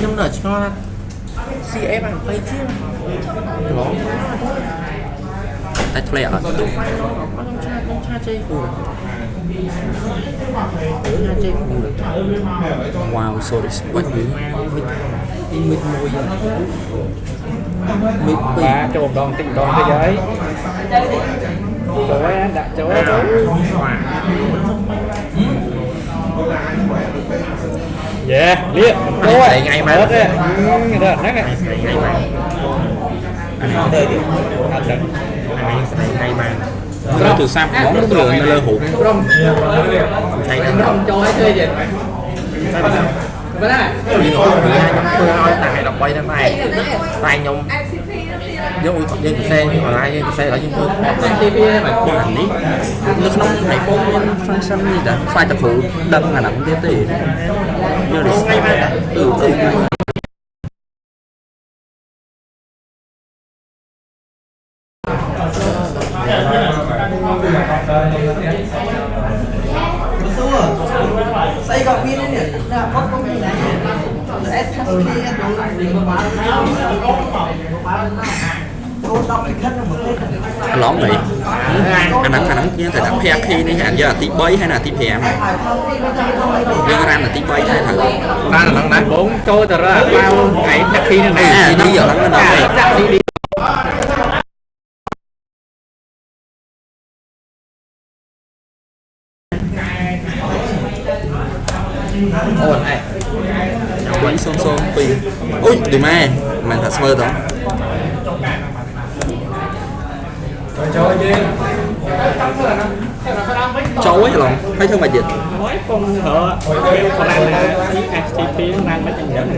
nhưng là cho CF bằng tay chứ đó tay thuê ở cha chơi phù cha chơi phù wow so respect mít môi mít ba cho một đòn tinh đòn thế giới chỗ ấy đặt chỗ ấy yeah liệt đâu rồi ngày mà hết đấy được nát này ngày mà anh chơi đi anh ngày mà nó từ xa bóng nó lừa nó lơ hụt thấy nó cho ấy chơi gì cái này tôi nói tại đọc quay đến này tay nhung giống như dân xe còn ai dân xe ở dân tôi TV này mà ảnh đi nước nóng thành phố phân xanh gì đó phải tập phụ đâm là nặng tiếp thì như là say mà xây gọc pin này là có công ty này lỏng vậy anh nắng như thời điểm phe khi này hẳn giờ là tí bấy hay là tí phe này nhưng ra là tí bấy hay thằng ta là nắng nắng bốn trôi từ ra bao ngày khi này này đi giờ nắng nó đâu ôi này quánh xôn xôn phi ôi từ mai mình thật mơ đó cháu ấy lòng hay thương mà dịch mới con hở con ăn STP nó ăn mấy trăm nhẫn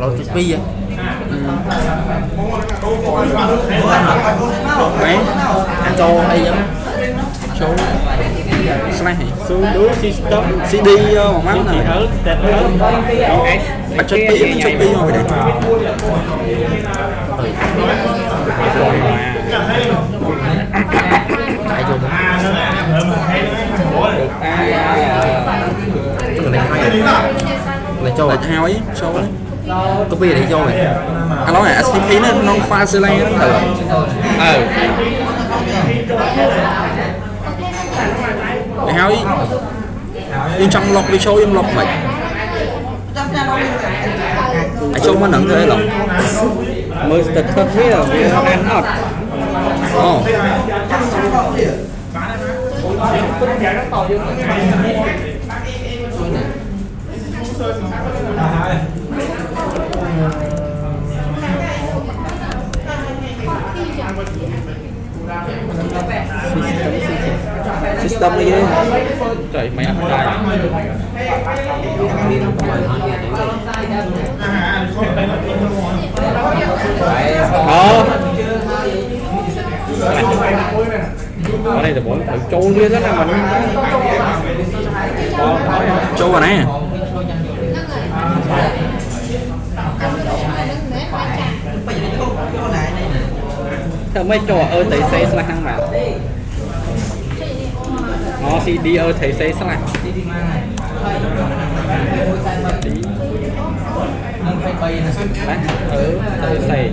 nó thích pi vậy mấy ăn châu hay vậy châu slide xuống đuối system CD một mắt này mà chất pi rồi đấy tại vô cái này hay là cho là hao ấy cho ấy có bia để cho mày anh nói là SCP nó pha sơ lay nó thật để hao ấy bên trong lọc đi show em lọc mày anh show mà nặng thế lắm mới thật thật thế là ăn ọt system này ghê trời mày ăn đây ở đây là bọn trâu kia rất là mình trâu vào này theo mấy trò ơi thấy xe là hăng mà nó CD ơi thấy xe là thấy xe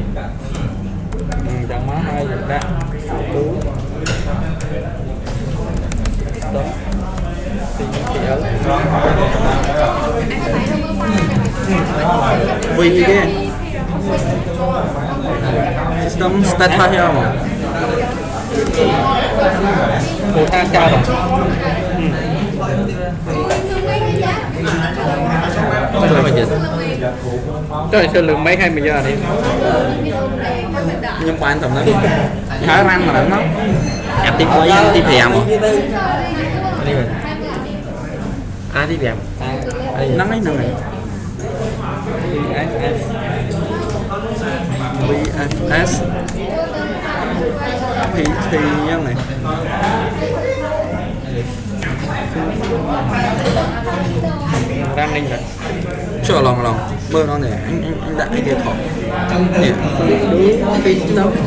chẳng má hai được đã đó vì cái system start hay không một thang cao rồi trời mà dịch trời sơn lượng mấy 20 giờ đi nhưng quan trọng nó đi hái răng mà nó em tiếp với tiếp hè mà ai đi làm nắng ấy VFS PT nhá này running rồi cho lòng mơ nó này anh đã cái kia thọ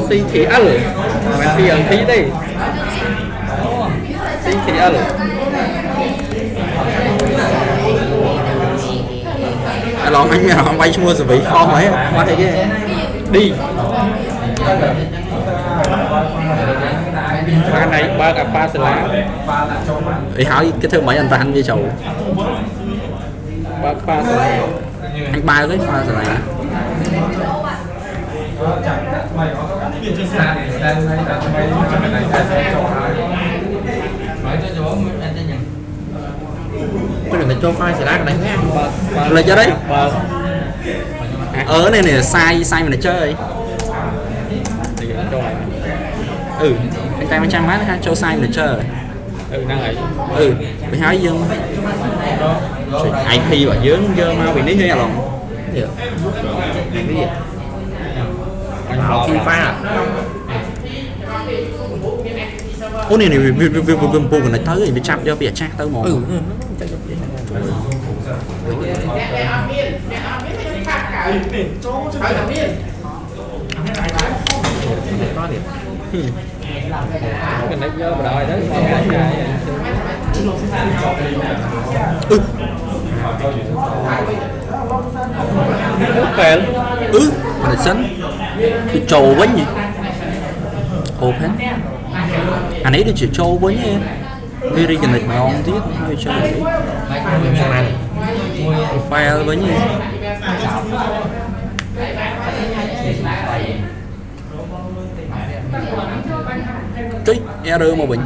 si thị á lửa mà si ăn khí đây si thị á lửa lòng anh là quay mua rồi bị kho mấy qua đây kia đi ba này ba cà pha sả lá thì hỏi cái thứ mấy anh ta ăn với chầu ba pha sả lá anh ba cái pha rồi này tôi đừng cho file sẽ đánh nha là cho đấy ở này nè sai mà này chơi anh ta mới trang mát ha cho sai mà này chơi năng ấy bị hỏi dương ai khi và dướng mau bị ní thế lòng cái gì anh họ khi phá à ô này buồn của nó tới bị chạm cho bị chặt tới một cái này vô rồi đó mà sấn cái trâu với nhỉ open anh ấy được chỉ trâu với nhỉ đi đi cái này mà on tiếp hơi chơi file với nhỉ cái error mà bệnh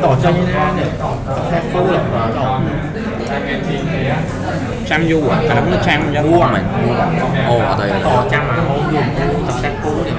tỏ trong trang du à cái nó trang ra mua mày ồ ở đây tỏ trang mà không dùng tập sách cũ để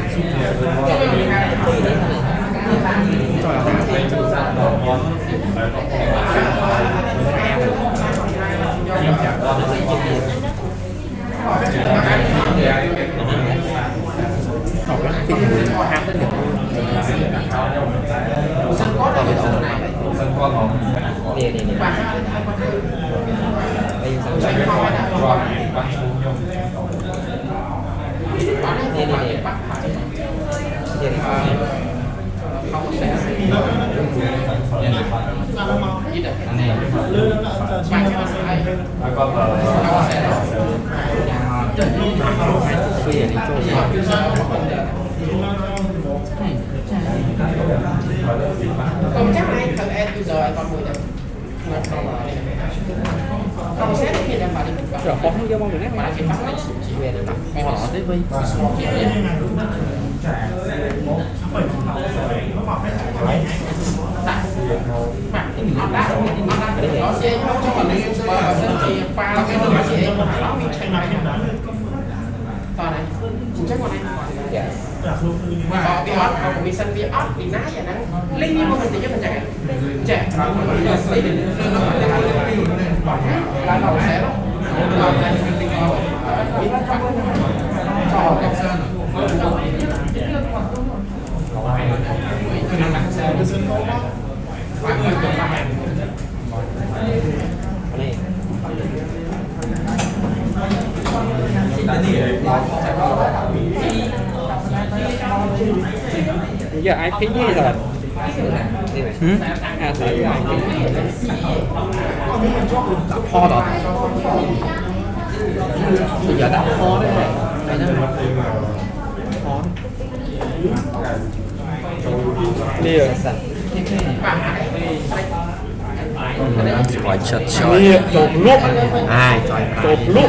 Không chắc này thằng em bây giờ anh còn 10 năm. Không xét thì em phải đi rồi con không vô mong được nát mà chỉ bắt lấy chỉ về được đặt họ tới với nó sẽ không cho mình đi mà thì pha cái nó sẽ nó bị thành to này chính xác con này bị ót bị sân bị ót bị nát vậy đó linh như mình thì cho mình chạy là đầu sẽ đó giờ ai phí gì rồi kho đó bây giờ đã kho đấy này kho đi rồi phải chật đi trời chột lúc ai chột lúc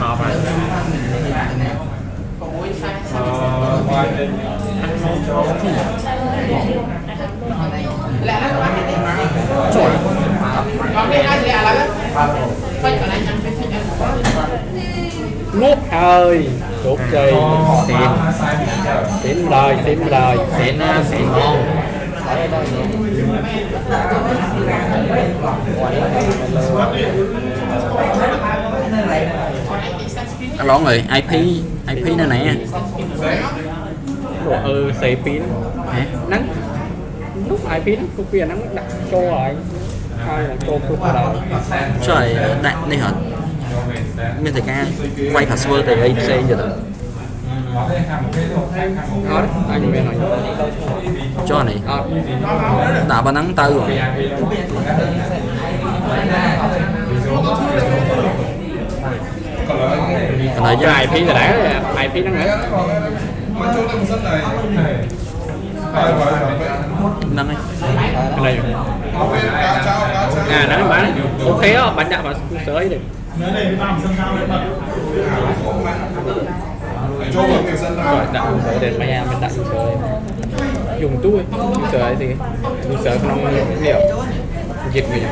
kho vào Trời. Còn cái ai thì là cái phải cái này chẳng phải Nước ơi chốt chơi xịn đời Xịn ngon. Anh lón rồi IP này nè. xì pin Hả? nắng lúc ai pin cục kia nắng đặt cho rồi ai là cô cục rồi Trời đại này hả? Mình thấy ca quay password thì IC giờ đó. đó anh bên này Cho này. Đã bao nắng tư rồi. Còn lại cái ai pin là đã ai pin nắng nữa nắng ấy. cái này nắng bán ok á bạn đặt vào sới đi rồi đặt sới đến bây giờ mình đặt sới dùng túi sới thì sới không nhiều dịch gì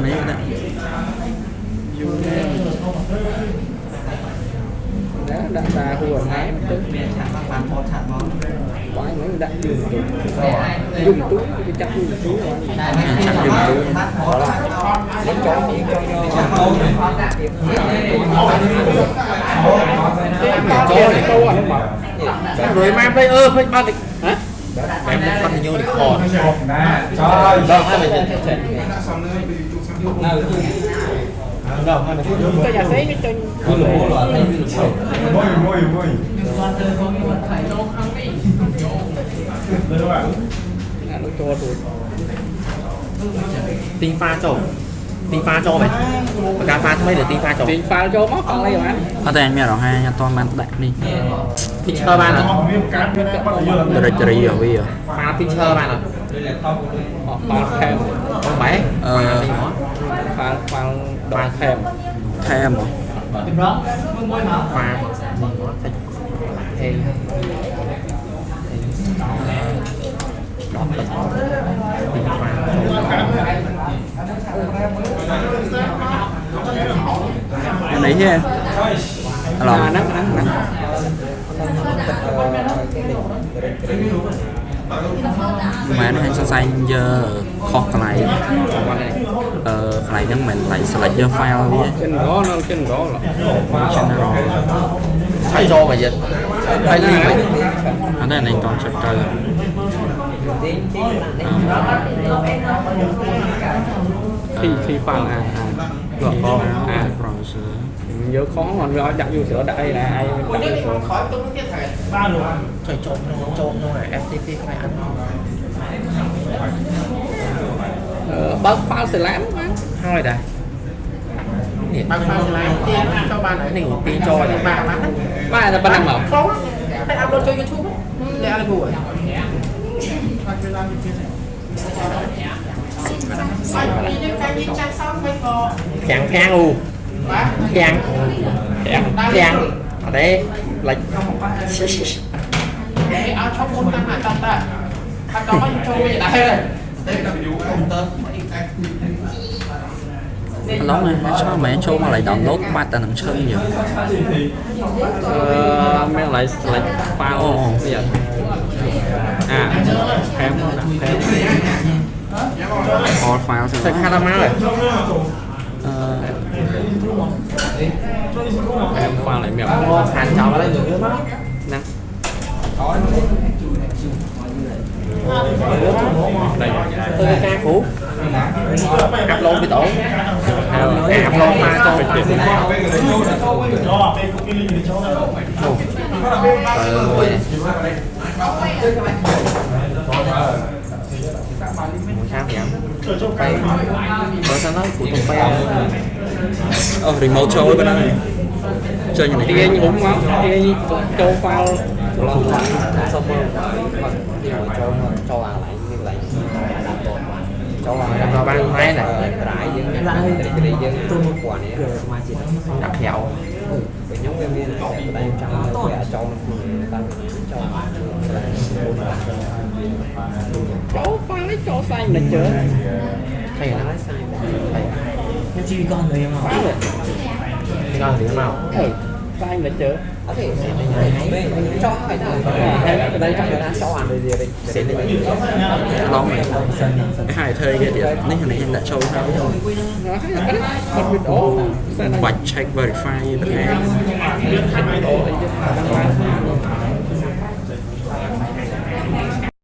Này đấy. đã ta hùa máy quái mấy đã dùng túi cái chắc dùng túi Chắc dùng túi. Rồi mà đây phải bao thì hả? Em bắt thì vô được kho. Đâu hai mình cái nhà xế cái nó cho rồi tinh pha cho mày cà pha mấy được tinh pha cho tiền pha cho móc con đây mà Ở đây anh mẹ rồi hai toàn mang đặt đi. feature ban à Directory rồi bây giờ. pha feature ban à pha thêm không phải pha đòn thêm Thêm rồi. pha thêm Anh ấy chứ. Alo. nắng Mà nó hay xanh giờ khó cái này. Cái này nhưng mình lại select your file đi. trên gõ là General. phải cho mày dịch Đây là này. Ở đây này còn chặt trời. khi pha rồi con Browser. nhớ khó mà nói đặt vô sữa đây là ai Ủa nếu mà khỏi tôi nó tiếp thể ba luôn trời trộn trong này FTP cái này ăn bớt pha sẽ lắm hai đây bằng phao thì lại tiền cho ba này này tiền cho thì ba má ba là ba năm mở không hay upload cho YouTube để ăn buổi khang luôn khang ở đây là để áo trong môn tăng hải tâm ta ta có cho mình đã hết Lóng này, sao mẹ cho mà lại download qua tận thằng chân vậy? mấy lại pha bây giờ thêm All file xem. phải khai ra má rồi em pha lại mèo hàng chào ở đây được đó nè đây tôi ca cũ upload bị tổ upload pha cho sao vậy rồi sao nói của tụi bay Remote show bên đây. Chơi như này. đi anh cũng máu đi anh cho pha xong rồi cho vào lại như vậy cho vào ban máy này lại những cái dân tôi mua quà này đặt hẹo bị nhóm em này tại trong cái ở trong người ta cho lấy cho xanh là chớ thầy nói sai thầy nhưng chỉ con người mà phá rồi thì con thì màu xanh là chớ có thể sẽ cho phải nào cái đây trong đó cho ăn gì đây sẽ lên lóng này cái hai thơi cái điện ní này em đã show sao một vịt ố bạch check verify tất cả vịt ố